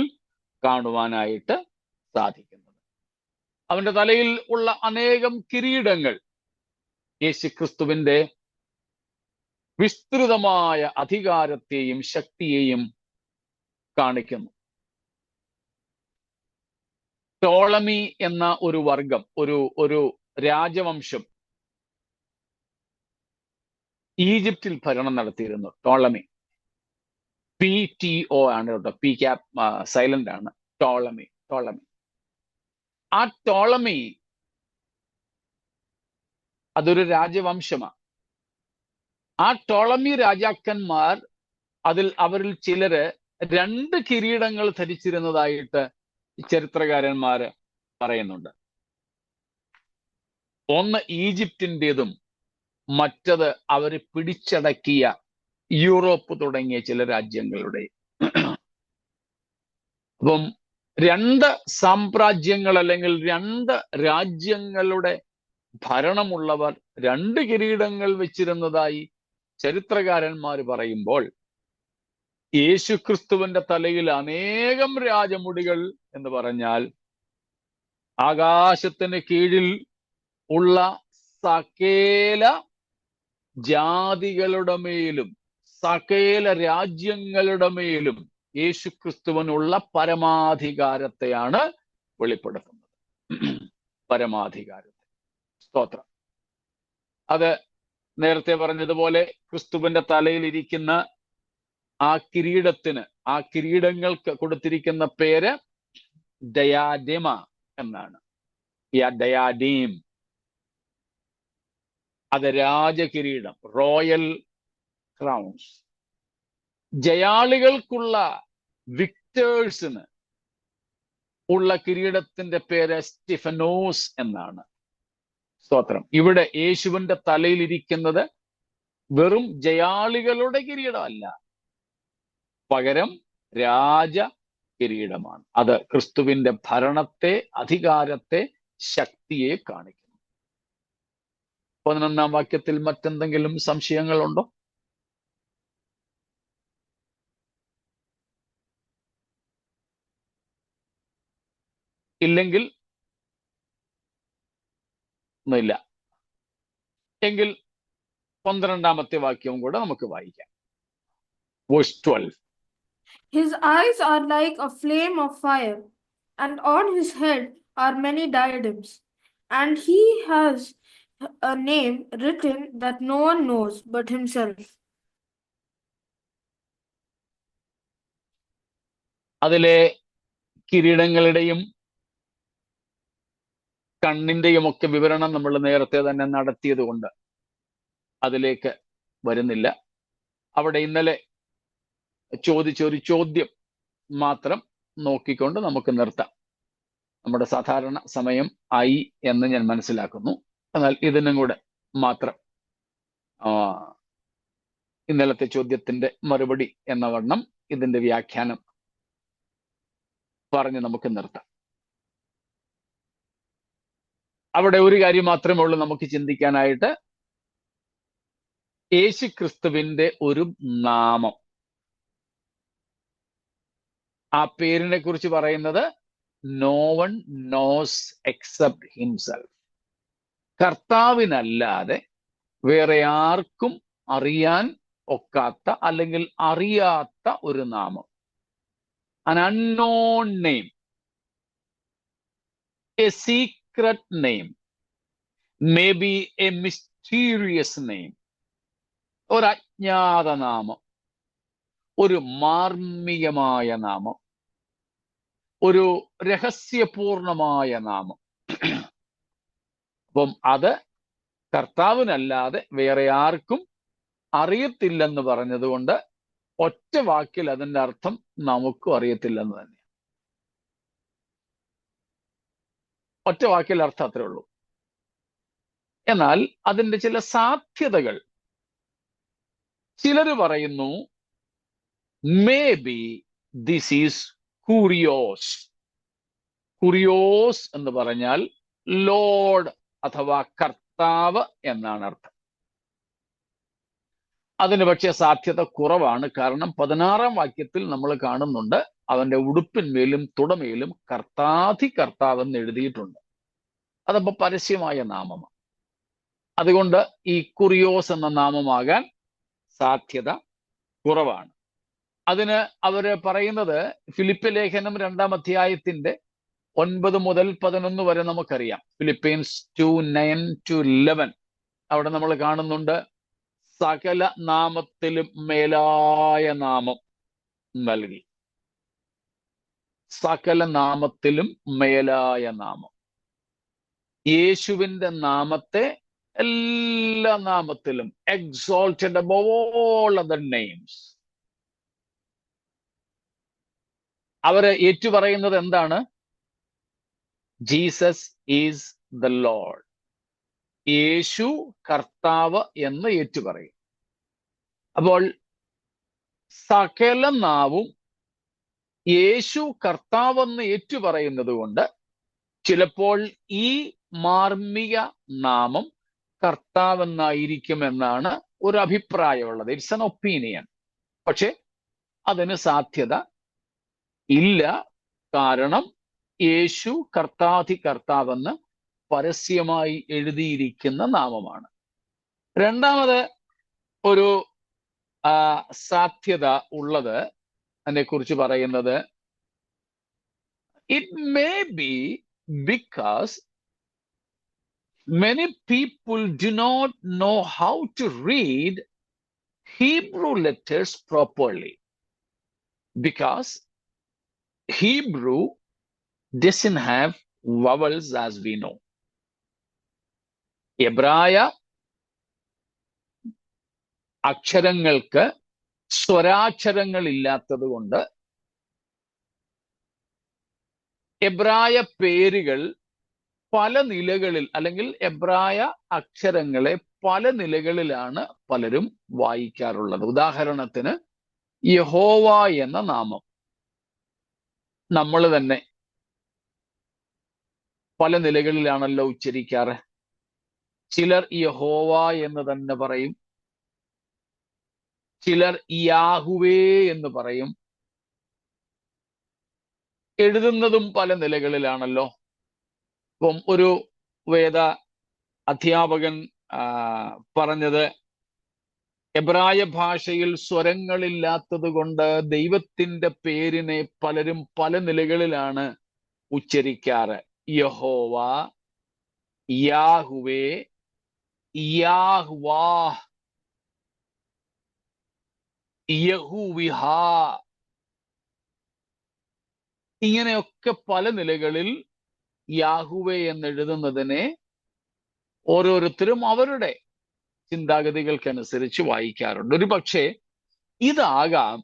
Speaker 1: കാണുവാനായിട്ട് സാധിക്കുന്നത്. അവന്റെ തലയിൽ ഉള്ള അനേകം കിരീടങ്ങൾ യേശുക്രിസ്തുവിന്റെ വിസ്തൃതമായ അധികാരത്തെയും ശക്തിയെയും കാണിക്കുന്നു. ടോളമി എന്ന ഒരു വർഗം, ഒരു രാജവംശം ഈജിപ്തിൽ ഭരണം നടത്തിയിരുന്നു. ടോളമി, PTO ആണ് കേട്ടോ, P ക്യാപ് സൈലന്റ് ആണ്. ടോളമി. ആ ടോളമി അതൊരു രാജവംശമാണ്. ആ ടോളമി രാജാക്കന്മാർ അവരിൽ ചിലര് 2 കിരീടങ്ങൾ ധരിച്ചിരുന്നതായിട്ട് ചരിത്രകാരന്മാര് പറയുന്നുണ്ട്. ഒന്ന് ഈജിപ്തിൻ്റെതും മറ്റത് അവർ പിടിച്ചടക്കിയ യൂറോപ്പ് തുടങ്ങിയ ചില രാജ്യങ്ങളുടെ. അപ്പം 2 സാമ്രാജ്യങ്ങൾ അല്ലെങ്കിൽ 2 രാജ്യങ്ങളുടെ ഭരണമുള്ളവർ 2 കിരീടങ്ങൾ വെച്ചിരുന്നതായി ചരിത്രകാരന്മാർ പറയുമ്പോൾ യേശുക്രിസ്തുവിന്റെ തലയിൽ അനേകം രാജമുടികൾ എന്ന് പറഞ്ഞാൽ ആകാശത്തിന് കീഴിൽ ഉള്ള സകല ജാതികളുടെ മേലും സകല രാജ്യങ്ങളുടെ മേലും യേശുക്രിസ്തുവിനുള്ള പരമാധികാരത്തെയാണ് വെളിപ്പെടുത്തുന്നത്. പരമാധികാരത്തെ. സ്തോത്രം. അത് നേരത്തെ പറഞ്ഞതുപോലെ ക്രിസ്തുവിന്റെ തലയിൽ ഇരിക്കുന്ന ആ കിരീടങ്ങൾക്ക് കൊടുത്തിരിക്കുന്ന പേര് ഡയാഡിമ എന്നാണ്. ഡയാഡീം, അത് രാജകിരീടം, റോയൽ ക്രൗൺസ്. ജയാളികൾക്കുള്ള വിക്ടേഴ്സിന് ഉള്ള കിരീടത്തിന്റെ പേര് സ്റ്റെഫനോസ് എന്നാണ്. സ്തോത്രം. ഇവിടെ യേശുവിന്റെ തലയിൽ ഇരിക്കുന്നത് വെറും ജയാളികളുടെ കിരീടമല്ല, പകരം രാജ കിരീടമാണ്. അത് ക്രിസ്തുവിന്റെ ഭരണത്തെ, അധികാരത്തെ, ശക്തിയെ കാണിക്കുന്നു. 11-ാം വാക്യത്തിൽ മറ്റെന്തെങ്കിലും സംശയങ്ങളുണ്ടോ? ഇല്ലെങ്കിൽ ഒന്നുമില്ല. എങ്കിൽ 12-ാമത്തെ വാക്യവും കൂടെ നമുക്ക് വായിക്കാം. Verse 12.
Speaker 4: His eyes are like a flame of fire, and on his head are many diadems, and he has a name written that no one knows but himself.
Speaker 1: അതിലെ കിരീടങ്ങളുടെയും കണ്ണിന്റെയും ഒക്കെ വിവരണം നമ്മൾ നേരത്തെ തന്നെ നടത്തിയത് കൊണ്ട് അതിലേക്ക് വരുന്നില്ല. അവിടെ ഇന്നലെ ചോദിച്ചൊരു ചോദ്യം മാത്രം നോക്കിക്കൊണ്ട് നമുക്ക് നിർത്താം. നമ്മുടെ സാധാരണ സമയം ആയി എന്ന് ഞാൻ മനസ്സിലാക്കുന്നു. എന്നാൽ ഇതിനും കൂടെ മാത്രം ഇന്നലത്തെ ചോദ്യത്തിന്റെ മറുപടി എന്ന വണ്ണം ഇതിന്റെ വ്യാഖ്യാനം പറഞ്ഞ് നമുക്ക് നിർത്താം. അവിടെ ഒരു കാര്യം മാത്രമേ ഉള്ളൂ നമുക്ക് ചിന്തിക്കാനായിട്ട്. യേശുക്രിസ്തുവിന്റെ ഒരു നാമം, ആ പേരിനെ കുറിച്ച് പറയുന്നത് no one knows except himself. കർത്താവിനല്ലാതെ വേറെ ആർക്കും അറിയാൻ ഒക്കാത്ത അല്ലെങ്കിൽ അറിയാത്ത ഒരു നാമം. an unknown name, a secret name, maybe a mysterious name. ഒരു അജ്ഞാത നാമം, ഒരു മാർമികമായ നാമം, ഒരു രഹസ്യപൂർണമായ നാമം. അപ്പം അത് കർത്താവിനല്ലാതെ വേറെ ആർക്കും അറിയത്തില്ലെന്ന് പറഞ്ഞതുകൊണ്ട് ഒറ്റ വാക്കിൽ അതിൻ്റെ അർത്ഥം നമുക്കും അറിയത്തില്ലെന്ന് തന്നെ. ഒറ്റ വാക്കിൽ അർത്ഥം അത്രേ ഉള്ളൂ. എന്നാൽ അതിൻ്റെ ചില സാധ്യതകൾ ചിലർ പറയുന്നു, മേ ബി ദിസ് ഈസ് കുറിയോസ്. കുറിയോസ് എന്ന് പറഞ്ഞാൽ ലോർഡ് അഥവാ കർത്താവ് എന്നാണ് അർത്ഥം. അതിന് പക്ഷേ സാധ്യത കുറവാണ്. കാരണം 16-ാം വാക്യത്തിൽ നമ്മൾ കാണുന്നുണ്ട് അവന്റെ ഉടുപ്പിന്മേലും തുടമേലും കർത്താവ് എന്ന് എഴുതിയിട്ടുണ്ട്. അതപ്പോ പരസ്യമായ നാമമാണ്. അതുകൊണ്ട് ഈ കുറിയോസ് എന്ന നാമമാകാൻ സാധ്യത കുറവാണ്. അതിന് അവര് പറയുന്നത് ഫിലിപ്പ് ലേഖനം 2-ാം അധ്യായത്തിന്റെ 9 മുതൽ 11 വരെ നമുക്കറിയാം. ഫിലിപ്പീൻസ് 2:9-11 അവിടെ നമ്മൾ കാണുന്നുണ്ട് സകല നാമത്തിലും മേലായ നാമം നൽകി. സകല നാമത്തിലും മേലായ നാമം. യേശുവിന്റെ നാമത്തെ എല്ലാ നാമത്തിലും exalted above all other names. അവര് ഏറ്റുപറയുന്നത് എന്താണ്? Jesus is the Lord. Yeshu കർത്താവ് എന്ന് ഏറ്റുപറയും. അപ്പോൾ സകല നാവും യേശു കർത്താവെന്ന് ഏറ്റുപറയുന്നത് കൊണ്ട് ചിലപ്പോൾ ഈ മാർമിക നാമം കർത്താവെന്നായിരിക്കുമെന്നാണ് ഒരു അഭിപ്രായമുള്ളത്. It's an opinion. പക്ഷെ അതിന് സാധ്യത ഇല്ല. കാരണം യേശു കർത്താധി കർത്താവെന്ന് പരസ്യമായി എഴുതിയിരിക്കുന്ന നാമമാണ്. രണ്ടാമത് ഒരു സാധ്യത ഉള്ളത് അതിനെക്കുറിച്ച് പറയുന്നത്, it may be because many people do not know how to read Hebrew letters properly, because Hebrew doesn't have vowels as we know. എബ്രായ അക്ഷരങ്ങൾക്ക് സ്വരാക്ഷരങ്ങൾ ഇല്ലാത്തത് കൊണ്ട് എബ്രായ പേരുകൾ പല നിലകളിൽ, അല്ലെങ്കിൽ എബ്രായ അക്ഷരങ്ങളെ പല നിലകളിലാണ് പലരും വായിക്കാറുള്ളത്. ഉദാഹരണത്തിന് യഹോവ എന്ന നാമം നമ്മൾ തന്നെ പല നിലകളിലാണല്ലോ ഉച്ചരിക്കാറ്. ചിലർ യഹോവ എന്ന് തന്നെ പറയും, ചിലർ യാഹുവേ എന്ന് പറയും. എഴുതുന്നതും പല നിലകളിലാണല്ലോ. ഇപ്പം ഒരു വേദ അധ്യാപകൻ പറഞ്ഞത്, എബ്രായ ഭാഷയിൽ സ്വരങ്ങളില്ലാത്തത് കൊണ്ട് ദൈവത്തിന്റെ പേരിനെ പലരും പല നിലകളിലാണ് ഉച്ചരിക്കാറ്. യഹോവ, യാഹുവേ, യാഹ്വാ, യഹൂവിഹ, ഇങ്ങനെയൊക്കെ പല നിലകളിൽ യാഹുവേ എന്നെഴുതുന്നതിനെ ഓരോരുത്തരും അവരുടെ ചിന്താഗതികൾക്കനുസരിച്ച് വായിക്കാറുണ്ട്. ഒരു പക്ഷേ ഇതാകാം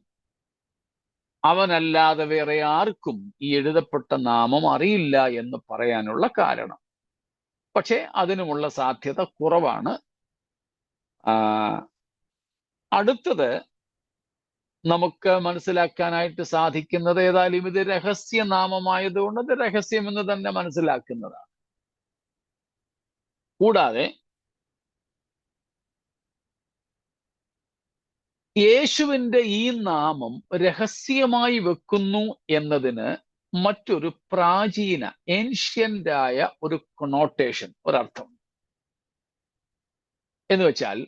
Speaker 1: അവനല്ലാതെ വേറെ ആർക്കും ഈ എഴുതപ്പെട്ട നാമം അറിയില്ല എന്ന് പറയാനുള്ള കാരണം. പക്ഷെ അതിനുമുള്ള സാധ്യത കുറവാണ്. അടുത്തത് നമുക്ക് മനസ്സിലാക്കാനായിട്ട് സാധിക്കുന്നത്, ഏതായാലും ഇത് രഹസ്യനാമമായതുകൊണ്ട് അത് രഹസ്യമെന്ന് തന്നെ മനസ്സിലാക്കുന്നതാണ്. കൂടാതെ യേശുവിന്റെ ഈ നാമം രഹസ്യമായി വെക്കുന്നു എന്നതിന് മറ്റൊരു പ്രാചീന ഏൻഷ്യന്റായ ഒരു കൊണോട്ടേഷൻ, ഒരർത്ഥം. എന്ന് വെച്ചാൽ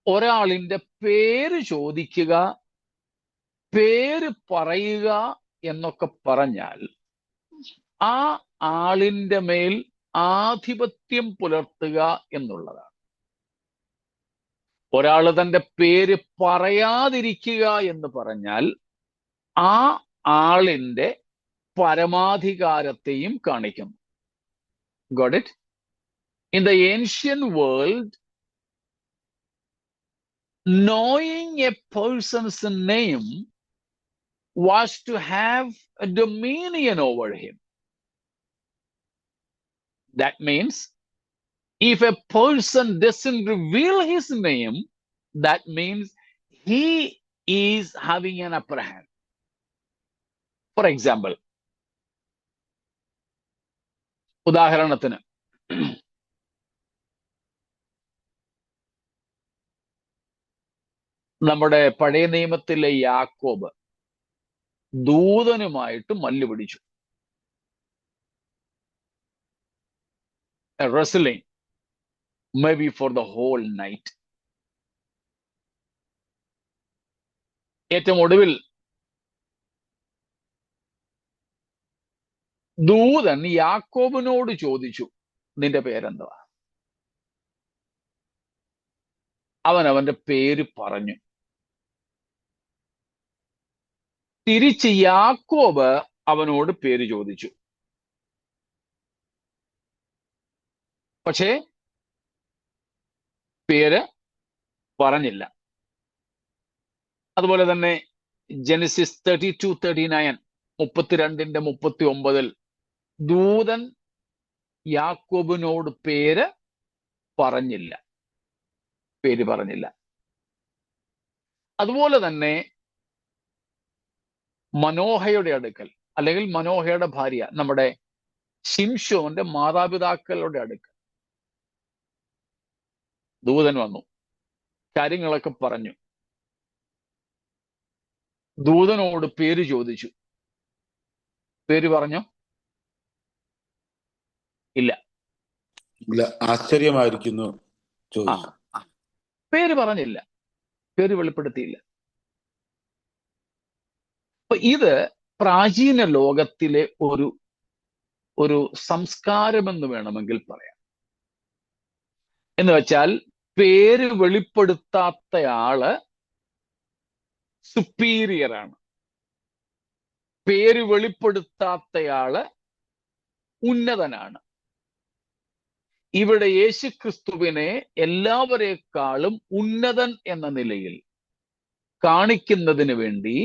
Speaker 1: ഒരാളിന്റെ പേര് ചോദിക്കുക, പേര് പറയുക എന്നൊക്കെ പറഞ്ഞാൽ ആ ആളിന്റെ മേൽ ആധിപത്യം പുലർത്തുക എന്നുള്ളതാണ്. ഒരാൾ തന്റെ പേര് പറയാതിരിക്കുക എന്ന് പറഞ്ഞാൽ ആ ആളിന്റെ പരമാധികാരത്തെയും കാണിക്കുന്നു. Got it? In the ancient world, knowing a person's name was to have a dominion over him. That means if a person doesn't reveal his name, that means he is having an upper hand. For example, ഉദാഹരണത്തിന് നമ്മുടെ പഴയ നിയമത്തിലെ യാക്കോബ് ദൂതനുമായിട്ട് മല്ലുപിടിച്ചു. Wrestling, maybe for the whole night. ഏറ്റവും ഒടുവിൽ ദൂതൻ യാക്കോബിനോട് ചോദിച്ചു, നിന്റെ പേരെന്താ? അവൻ അവന്റെ പേര് പറഞ്ഞു. തിരിച്ച് യാക്കോബ് അവനോട് പേര് ചോദിച്ചു. പക്ഷേ പേര് പറഞ്ഞില്ല. അതുപോലെ തന്നെ ജെനസിസ് 32:39 32:39 ദൂതൻ യാക്കോബിനോട് പേര് പറഞ്ഞില്ല. അതുപോലെ തന്നെ മനോഹയുടെ അടുക്കൽ, അല്ലെങ്കിൽ മനോഹയുടെ ഭാര്യ, നമ്മുടെ ശിംശോന്റെ മാതാപിതാക്കളുടെ അടുക്കൽ ദൂതൻ വന്നു, കാര്യങ്ങളൊക്കെ പറഞ്ഞു. ദൂതനോട് പേര് ചോദിച്ചു. പേര് പറഞ്ഞോ? ഇല്ല.
Speaker 5: ആശ്ചര്യമായിരിക്കുന്നു
Speaker 1: ആ,
Speaker 5: ചോദിച്ചു.
Speaker 1: പേര് പറഞ്ഞില്ല, പേര് വെളിപ്പെടുത്തിയില്ല. അപ്പൊ ഇത് പ്രാചീന ലോകത്തിലെ ഒരു സംസ്കാരമെന്ന് വേണമെങ്കിൽ പറയാം. എന്ന് വെച്ചാൽ പേര് വെളിപ്പെടുത്താത്തയാള് സുപ്പീരിയർ ആണ്, പേര് വെളിപ്പെടുത്താത്തയാള് ഉന്നതനാണ്. ഇവിടെ യേശുക്രിസ്തുവിനെ എല്ലാവരെക്കാളും ഉന്നതൻ എന്ന നിലയിൽ കാണിക്കുന്നതിന് വേണ്ടി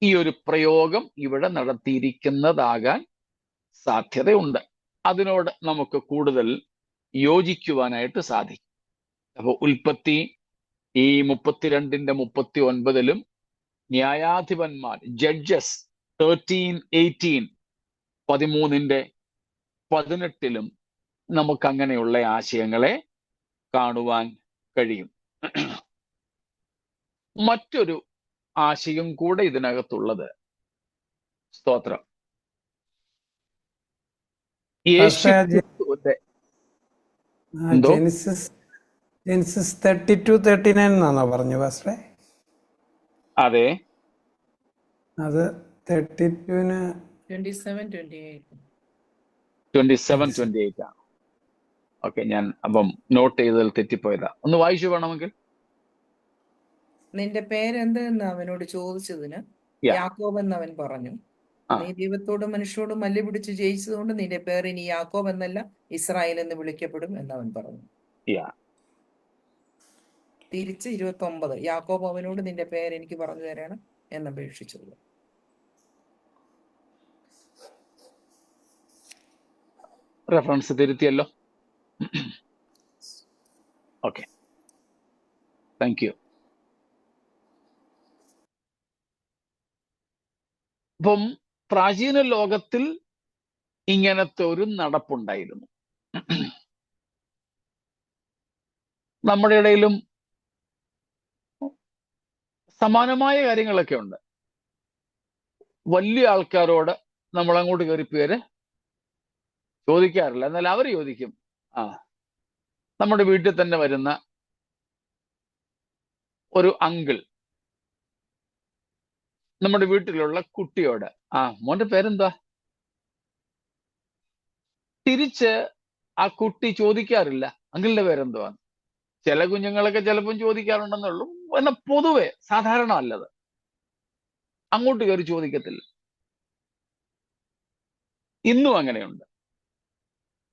Speaker 1: ഈ ഒരു പ്രയോഗം ഇവിടെ നടത്തിയിരിക്കുന്നതാകാൻ സാധ്യതയുണ്ട്. അതിനോട് നമുക്ക് കൂടുതൽ യോജിക്കുവാനായിട്ട് സാധിക്കും. അപ്പൊ ഉൽപ്പത്തി ഈ 32:39 ന്യായാധിപന്മാർ ജഡ്ജസ് 13:18 13:18 നമുക്ക് അങ്ങനെയുള്ള ആശയങ്ങളെ കാണുവാൻ കഴിയും. മറ്റൊരു ആശയം കൂടെ ഇതിനകത്തുള്ളത്, സ്തോത്രം, യേശുക്രിസ്തുവിന്റെ എന്തോ
Speaker 6: ജെനസിസ് 32:39 എന്നാണോ പറഞ്ഞു പാസ്റ്ററെ?
Speaker 1: അതെ,
Speaker 6: അത് 32-ന്
Speaker 2: 27-28
Speaker 1: ആണ്. ഓക്കെ, ഞാൻ അപ്പം നോട്ട് ചെയ്തതിൽ തെറ്റിപ്പോയതാ. ഒന്ന് വായിച്ചു വേണമെങ്കിൽ.
Speaker 2: നിന്റെ പേരെന്തെന്ന് അവനോട് ചോദിച്ചതിന് യാക്കോബ് എന്ന് അവൻ പറഞ്ഞു. നീ ദൈവത്തോടും മനുഷ്യരോടും മല്ല് പിടിച്ച് ജയിച്ചതുകൊണ്ട് നിന്റെ പേർ ഇനി യാക്കോബ് എന്നല്ല ഇസ്രായേൽ എന്ന് വിളിക്കപ്പെടും എന്ന് അവൻ പറഞ്ഞു. തിരിച്ച് 29 യാക്കോബ് അവനോട് നിന്റെ പേര് എനിക്ക് പറഞ്ഞു തരണം എന്നപേക്ഷിച്ചത്.
Speaker 1: റെഫറൻസ് തിരുത്തിയല്ലോ. Okay, thank you. അപ്പം പ്രാചീന ലോകത്തിൽ ഇങ്ങനത്തെ ഒരു നടപ്പുണ്ടായിരുന്നു. നമ്മുടെ ഇടയിലും സമാനമായ കാര്യങ്ങളൊക്കെ ഉണ്ട്. വലിയ ആൾക്കാരോട് നമ്മൾ അങ്ങോട്ട് കയറി പേര് ചോദിക്കാറില്ല. എന്നാൽ അവർ ചോദിക്കും. നമ്മുടെ വീട്ടിൽ തന്നെ വരുന്ന ഒരു അങ്കിൾ നമ്മുടെ വീട്ടിലുള്ള കുട്ടിയോട് മോന്റെ പേരെന്താ, തിരിച്ച് ആ കുട്ടി ചോദിക്കാറില്ല അങ്കിളിന്റെ പേരെന്തുവാന്ന്. ചില കുഞ്ഞുങ്ങളൊക്കെ ചിലപ്പം ചോദിക്കാറുണ്ടെന്നുള്ളൂ. എന്നാൽ പൊതുവെ സാധാരണ അല്ലത്, അങ്ങോട്ട് കയറി ചോദിക്കത്തില്ല. ഇന്നും അങ്ങനെയുണ്ട്.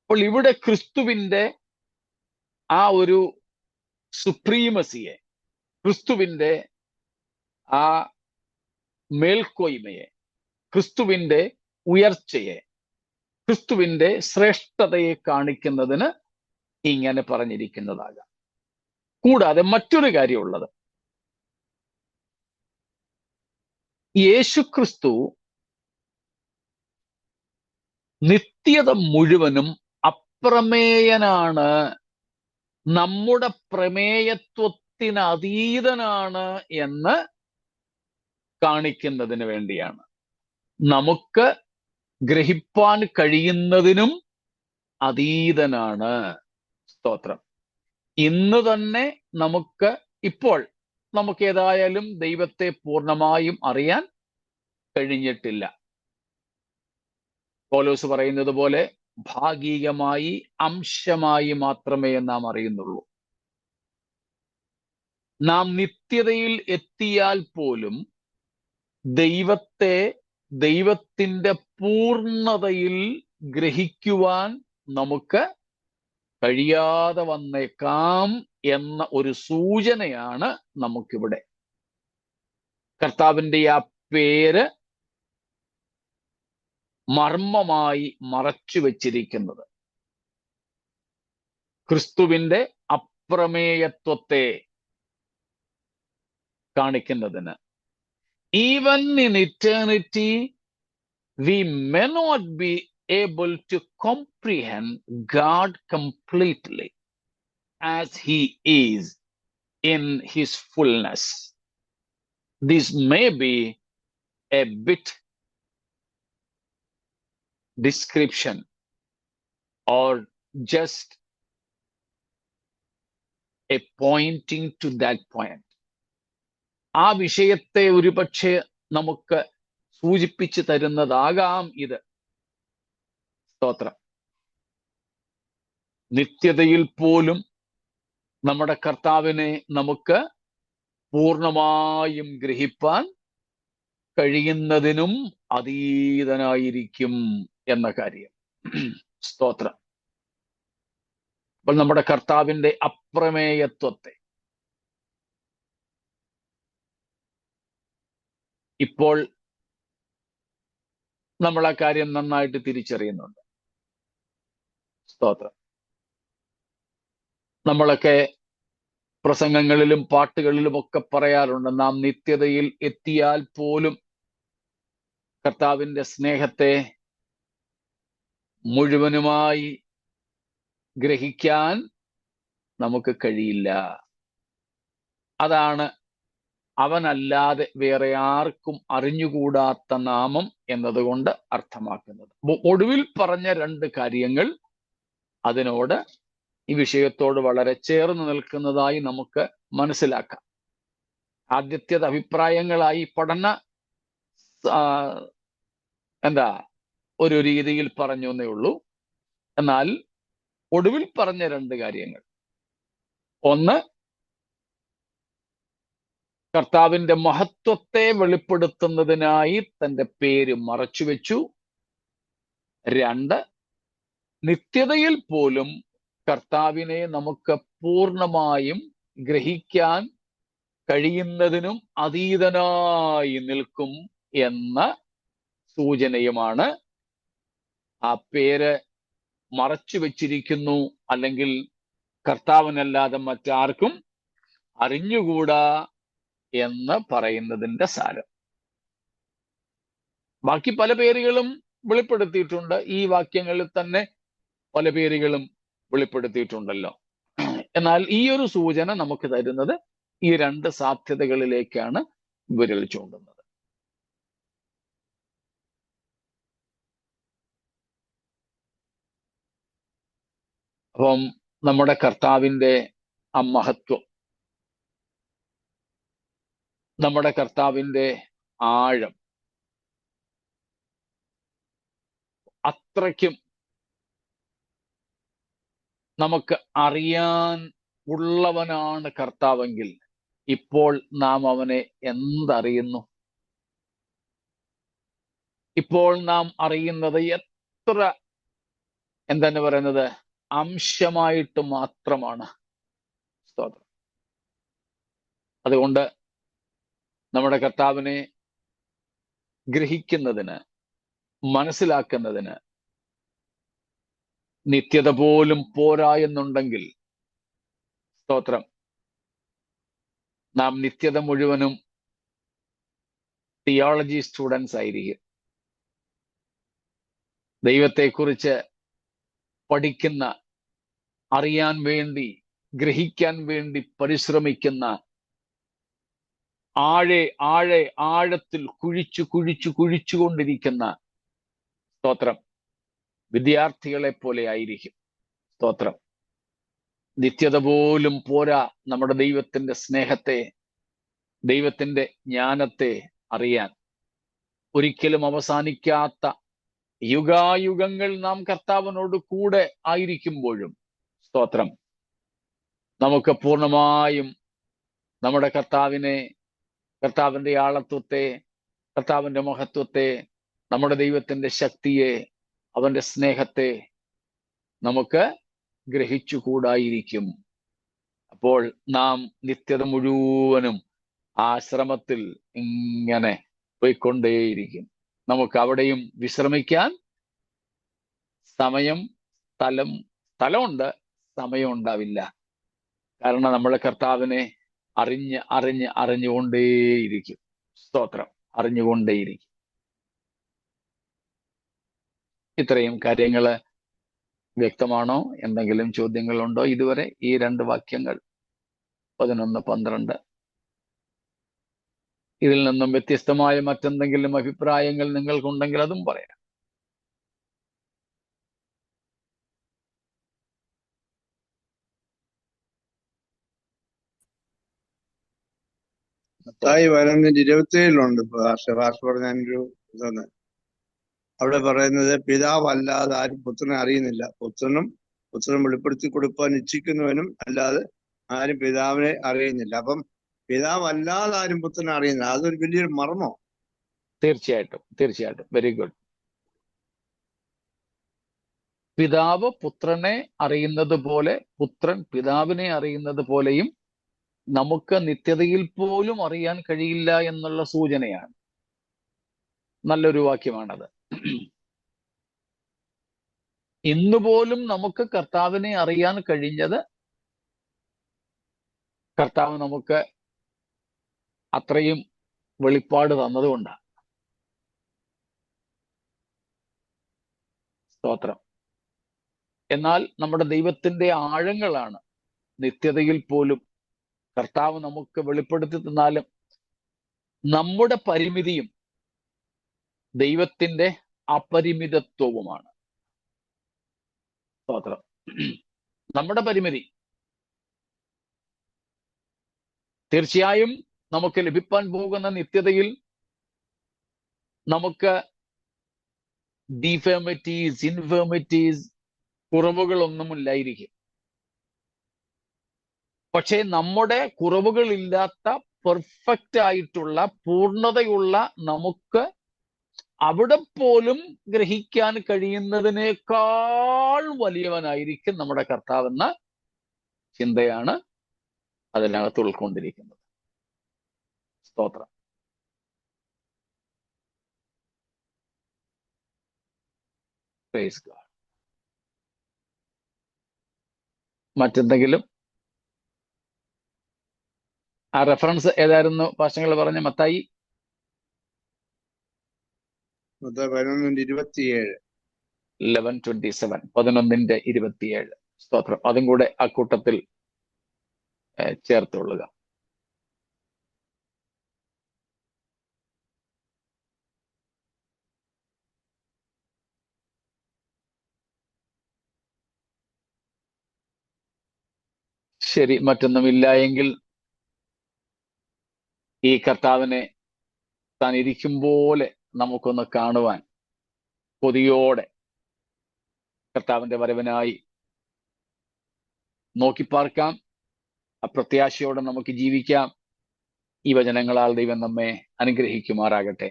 Speaker 1: അപ്പോൾ ഇവിടെ ക്രിസ്തുവിന്റെ ആ ഒരു സുപ്രീമസിയെ, ക്രിസ്തുവിന്റെ ആ മേൽക്കോയ്മയെ, ക്രിസ്തുവിന്റെ ഉയർച്ചയെ, ക്രിസ്തുവിന്റെ ശ്രേഷ്ഠതയെ കാണിക്കുന്നതിന് ഇങ്ങനെ പറഞ്ഞിരിക്കുന്നതാകാം. കൂടാതെ മറ്റൊരു കാര്യമുള്ളത്, യേശുക്രിസ്തു നിത്യത മുഴുവനും അപ്രമേയനാണ്, നമ്മുടെ പ്രമേയത്വത്തിന് അതീതനാണ് എന്ന് കാണിക്കുന്നതിന് വേണ്ടിയാണ്. നമുക്ക് ഗ്രഹിപ്പാൻ കഴിയുന്നതിനും അതീതനാണ്. സ്തോത്രം. ഇന്ന് തന്നെ ഇപ്പോൾ നമുക്ക് ഏതായാലും ദൈവത്തെ പൂർണ്ണമായും അറിയാൻ കഴിഞ്ഞിട്ടില്ല. പൗലോസ് പറയുന്നത് പോലെ ഭാഗികമായി, അംശമായി മാത്രമേ നാം അറിയുന്നുള്ളൂ. നാം നിത്യതയിൽ എത്തിയാൽ പോലും ദൈവത്തിന്റെ പൂർണ്ണതയിൽ ഗ്രഹിക്കുവാൻ നമുക്ക് കഴിയാതെ വന്നേക്കാം എന്ന ഒരു സൂചനയാണ് നമുക്കിവിടെ. കർത്താവിന്റെ ആ പേര് മർമ്മമായി മറച്ചു വച്ചിരിക്കുന്നത് ക്രിസ്തുവിന്റെ അപ്രമേയത്വത്തെ കാണിക്കുന്നതിന്. Even in eternity we may not be able to comprehend God completely as he is in his fullness. This may be a bit description or just a pointing to that point. ആ വിഷയത്തെ ഒരുപക്ഷെ നമുക്ക് സൂചിപ്പിച്ചു തരുന്നതാകാം ഇത്. സ്തോത്രം. നിത്യതയിൽ പോലും നമ്മുടെ കർത്താവിനെ നമുക്ക് പൂർണ്ണമായും ഗ്രഹിപ്പാൻ കഴിയുന്നതിനും അതീതനായിരിക്കും എന്ന കാര്യം. സ്തോത്രം. അപ്പോൾ നമ്മുടെ കർത്താവിന്റെ അപ്രമേയത്വത്തെ ഇപ്പോൾ നമ്മൾ ആ കാര്യം നന്നായിട്ട് തിരിച്ചറിയുന്നുണ്ട്. സ്തോത്രം. നമ്മളൊക്കെ പ്രസംഗങ്ങളിലും പാട്ടുകളിലും ഒക്കെ പറയാറുണ്ട്, നാം നിത്യതയിൽ എത്തിയാൽ പോലും കർത്താവിന്റെ സ്നേഹത്തെ മുഴുവനുമായി ഗ്രഹിക്കാൻ നമുക്ക് കഴിയില്ല. അതാണ് അവനല്ലാതെ വേറെ ആർക്കും അറിഞ്ഞുകൂടാത്ത നാമം എന്നതുകൊണ്ട് അർത്ഥമാക്കുന്നത്. ഒടുവിൽ പറഞ്ഞ രണ്ട് കാര്യങ്ങൾ അതിനോട്, ഈ വിഷയത്തോട് വളരെ ചേർന്ന് നിൽക്കുന്നതായി നമുക്ക് മനസ്സിലാക്കാം. ആദ്യത്തേത് അഭിപ്രായങ്ങളായി പഠന ഒരു രീതിയിൽ പറഞ്ഞു എന്നേ ഉള്ളൂ. എന്നാൽ ഒടുവിൽ പറഞ്ഞ രണ്ട് കാര്യങ്ങൾ, ഒന്ന് കർത്താവിന്റെ മഹത്വത്തെ വെളിപ്പെടുത്തുന്നതിനായി തന്റെ പേര് മറച്ചുവെച്ചു. രണ്ട്, നിത്യതയിൽ പോലും കർത്താവിനെ നമുക്ക് പൂർണ്ണമായും ഗ്രഹിക്കാൻ കഴിയുന്നതിനും അതീതനായി നിൽക്കും എന്ന സൂചനയുമാണ്. ആ പേര് മറച്ചു വെച്ചിരിക്കുന്നു, അല്ലെങ്കിൽ കർത്താവിനല്ലാതെ മറ്റാർക്കും അറിഞ്ഞുകൂടാ എന്ന് പറയുന്നതിന്റെ സാരം. ബാക്കി പല പേരുകളും വെളിപ്പെടുത്തിയിട്ടുണ്ട്. ഈ വാക്യങ്ങളിൽ തന്നെ പല പേരുകളും വെളിപ്പെടുത്തിയിട്ടുണ്ടല്ലോ. എന്നാൽ ഈ ഒരു സൂചന നമുക്ക് തരുന്നത് ഈ രണ്ട് സാധ്യതകളിലേക്കാണ് വിരൽ ചൂണ്ടുന്നത്. അപ്പം നമ്മുടെ കർത്താവിന്റെ ആ മഹത്വം, നമ്മുടെ കർത്താവിന്റെ ആഴം അത്രയ്ക്കും നമുക്ക് അറിയാൻ ഉള്ളവനാണ് കർത്താവെങ്കിൽ ഇപ്പോൾ നാം അവനെ എന്തറിയുന്നു? ഇപ്പോൾ നാം അറിയുന്നത് എത്ര എന്താണ് പറയുന്നത്, അംശമായിട്ട് മാത്രമാണ്. സ്തോത്രം. അതുകൊണ്ട് നമ്മുടെ കർത്താവിനെ ഗ്രഹിക്കുന്നതിന്, മനസ്സിലാക്കുന്നതിന് നിത്യത പോലും പോരാ എന്നുണ്ടെങ്കിൽ, സ്തോത്രം, നാം നിത്യത മുഴുവനും തിയോളജി സ്റ്റുഡൻസ് ആയിരിക്കും. ദൈവത്തെക്കുറിച്ച് പഠിക്കുന്ന, അറിയാൻ വേണ്ടി, ഗ്രഹിക്കാൻ വേണ്ടി പരിശ്രമിക്കുന്ന, ആഴത്തിൽ കുഴിച്ചുകൊണ്ടിരിക്കുന്ന സ്തോത്രം വിദ്യാർത്ഥികളെ പോലെ ആയിരിക്കും. സ്തോത്രം. നിത്യത പോലും പോരാ നമ്മുടെ ദൈവത്തിന്റെ സ്നേഹത്തെ, ദൈവത്തിന്റെ ജ്ഞാനത്തെ അറിയാൻ. ഒരിക്കലും അവസാനിക്കാത്ത യുഗായുഗങ്ങൾ നാം കർത്താവിനോട് കൂടെ ആയിരിക്കുമ്പോഴും, സ്തോത്രം, നമുക്ക് പൂർണ്ണമായും നമ്മുടെ കർത്താവിനെ, കർത്താവിന്റെ ആളത്വത്തെ, കർത്താവിന്റെ മഹത്വത്തെ, നമ്മുടെ ദൈവത്തിന്റെ ശക്തിയെ, അവന്റെ സ്നേഹത്തെ നമുക്ക് ഗ്രഹിച്ചുകൂടായിരിക്കും. അപ്പോൾ നാം നിത്യത മുഴുവനും ആശ്രമത്തിൽ ഇങ്ങനെ പോയിക്കൊണ്ടേയിരിക്കും. നമുക്ക് അവിടെയും വിശ്രമിക്കാൻ സ്ഥലമുണ്ട്, സമയം ഉണ്ടാവില്ല. കാരണം നമ്മളെ കർത്താവിനെ അറിഞ്ഞുകൊണ്ടേയിരിക്കും. സ്തോത്രം, അറിഞ്ഞുകൊണ്ടേയിരിക്കും. ഇത്രയും കാര്യങ്ങള് വ്യക്തമാണോ? എന്തെങ്കിലും ചോദ്യങ്ങളുണ്ടോ ഇതുവരെ? ഈ 2 വാക്യങ്ങൾ 11, 12. ഇതിൽ നിന്നും വ്യത്യസ്തമായ മറ്റെന്തെങ്കിലും അഭിപ്രായങ്ങൾ നിങ്ങൾക്കുണ്ടെങ്കിൽ അതും പറയാം.
Speaker 5: മത്തായി 11:27 ഭാഷ പറഞ്ഞൊരു ഇതാണ്. അവിടെ പറയുന്നത് പിതാവല്ലാതെ ആരും പുത്രനെ അറിയുന്നില്ല, പുത്രൻ വെളിപ്പെടുത്തി കൊടുക്കാൻ ഇച്ഛിക്കുന്നവനും അല്ലാതെ ആരും പിതാവിനെ അറിയുന്നില്ല. അപ്പം പിതാവല്ലാതെ ആരും പുത്രനെ അറിയുന്നില്ല. അതൊരു വലിയൊരു മർമ്മോ.
Speaker 1: തീർച്ചയായിട്ടും വെരി ഗുഡ്. പിതാവ് പുത്രനെ അറിയുന്നത് പോലെ, പുത്രൻ പിതാവിനെ അറിയുന്നത് പോലെയും നമുക്ക് നിത്യതയിൽ പോലും അറിയാൻ കഴിയില്ല എന്നുള്ള സൂചനയാണ്. നല്ലൊരു വാക്യമാണത്. ഇന്നുപോലും നമുക്ക് കർത്താവിനെ അറിയാൻ കഴിഞ്ഞത് കർത്താവ് നമുക്ക് അത്രയും വെളിപ്പാട് തന്നതുകൊണ്ടാണ്. സ്തോത്രം. എന്നാൽ നമ്മുടെ ദൈവത്തിന്റെ ആഴങ്ങളാണ് നിത്യതയിൽ പോലും കർത്താവ് നമുക്ക് വെളിപ്പെടുത്തി തന്നാലും നമ്മുടെ പരിമിതിയും ദൈവത്തിന്റെ അപരിമിതത്വവുമാണ്. സ്തോത്രം. നമ്മുടെ പരിമിതി തീർച്ചയായും നമുക്ക് ലഭിക്കാൻ പോകുന്ന നിത്യതയിൽ നമുക്ക് ഡിഫേമിറ്റീസ്, ഇൻഫേമിറ്റീസ്, കുറവുകളൊന്നുമില്ലായിരിക്കും. പക്ഷേ നമ്മുടെ കുറവുകളില്ലാത്ത പെർഫെക്റ്റ് ആയിട്ടുള്ള പൂർണ്ണതയുള്ള നമുക്ക് അവിടെ പോലും ഗ്രഹിക്കാൻ കഴിയുന്നതിനേക്കാൾ വലിയവനായിരിക്കും നമ്മുടെ കർത്താവെന്ന ചിന്തയാണ് അതിനകത്ത് ഉൾക്കൊണ്ടിരിക്കുന്നത്. സ്തോത്രം. Praise God. മറ്റെന്തെങ്കിലും? ആ റെഫറൻസ് ഏതായിരുന്നു പാസ്റ്റങ്ങൾ പറഞ്ഞ? മത്തായി
Speaker 5: 11:27.
Speaker 1: 11:27. സ്തോത്രം. അതും കൂടെ ആ കൂട്ടത്തിൽ ചേർത്തുകൊള്ളുക. ശരി, മറ്റൊന്നുമില്ല എങ്കിൽ ഈ കർത്താവിനെ താൻ ഇരിക്കും പോലെ നമുക്കൊന്ന് കാണുവാൻ കൊതിയോടെ കർത്താവിന്റെ വരവിനായി നോക്കിപ്പാർക്കാം. അപ്രത്യാശയോടെ നമുക്ക് ജീവിക്കാം. ഈ വചനങ്ങളാൽ ദൈവം നമ്മെ അനുഗ്രഹിക്കുമാറാകട്ടെ.